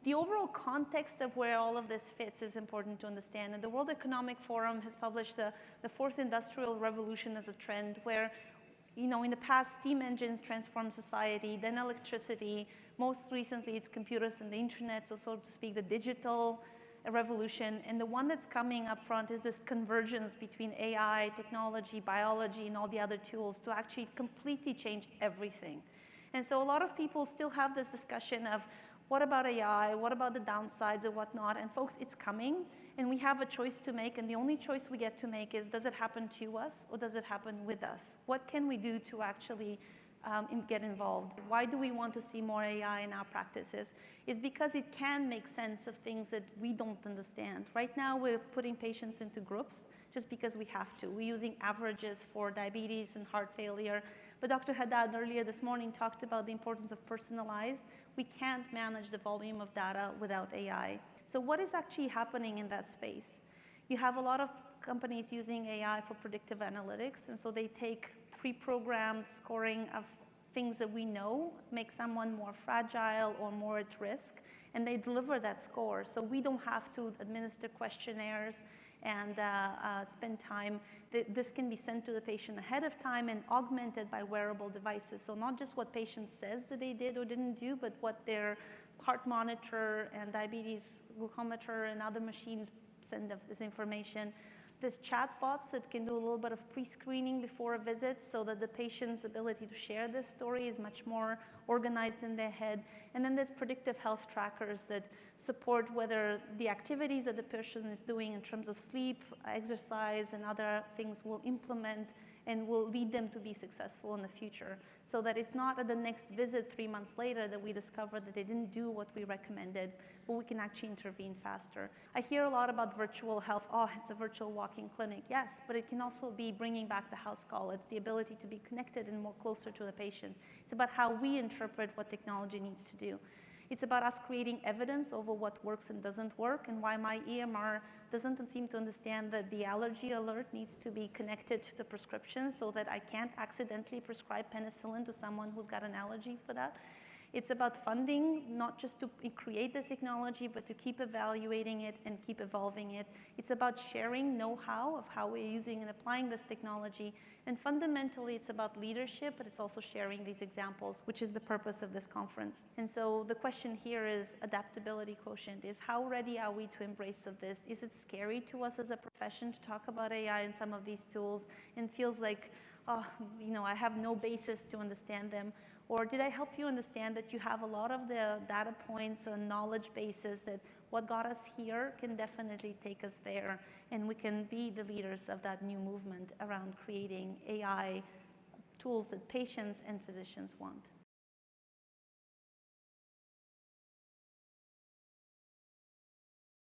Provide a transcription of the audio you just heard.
The overall context of where all of this fits is important to understand. And the World Economic Forum has published the fourth industrial revolution as a trend where, in the past, steam engines transformed society, then electricity, most recently it's computers and the internet, so to speak, the digital revolution. And the one that's coming up front is this convergence between AI, technology, biology, and all the other tools to actually completely change everything. And so a lot of people still have this discussion of, what about AI? What about the downsides and whatnot? And folks, it's coming, and we have a choice to make, and the only choice we get to make is, does it happen to us, or does it happen with us? What can we do to actually get involved? Why do we want to see more AI in our practices? It's because it can make sense of things that we don't understand. Right now, we're putting patients into groups just because we have to. We're using averages for diabetes and heart failure. But Dr. Haddad earlier this morning talked about the importance of personalized. We can't manage the volume of data without AI. So what is actually happening in that space? You have a lot of companies using AI for predictive analytics, and so they take pre-programmed scoring of things that we know make someone more fragile or more at risk, and they deliver that score. So we don't have to administer questionnaires and spend time. This can be sent to the patient ahead of time and augmented by wearable devices. So not just what patient says that they did or didn't do, but what their heart monitor and diabetes glucometer and other machines send of this information. There's chatbots that can do a little bit of pre-screening before a visit so that the patient's ability to share their story is much more organized in their head. And then there's predictive health trackers that support whether the activities that the person is doing in terms of sleep, exercise, and other things will implement and will lead them to be successful in the future, so that it's not at the next visit 3 months later that we discover that they didn't do what we recommended, but we can actually intervene faster. I hear a lot about virtual health. Oh, it's a virtual walk-in clinic. Yes, but it can also be bringing back the house call. It's the ability to be connected and more closer to the patient. It's about how we interpret what technology needs to do. It's about us creating evidence over what works and doesn't work, and why my EMR doesn't seem to understand that the allergy alert needs to be connected to the prescription so that I can't accidentally prescribe penicillin to someone who's got an allergy for that. It's about funding, not just to create the technology, but to keep evaluating it and keep evolving it. It's about sharing know-how of how we're using and applying this technology. And fundamentally, it's about leadership, but it's also sharing these examples, which is the purpose of this conference. And so the question here is adaptability quotient, is how ready are we to embrace of this? Is it scary to us as a profession to talk about AI and some of these tools and feels like, oh, I have no basis to understand them? Or did I help you understand that you have a lot of the data points and knowledge bases that what got us here can definitely take us there, and we can be the leaders of that new movement around creating AI tools that patients and physicians want.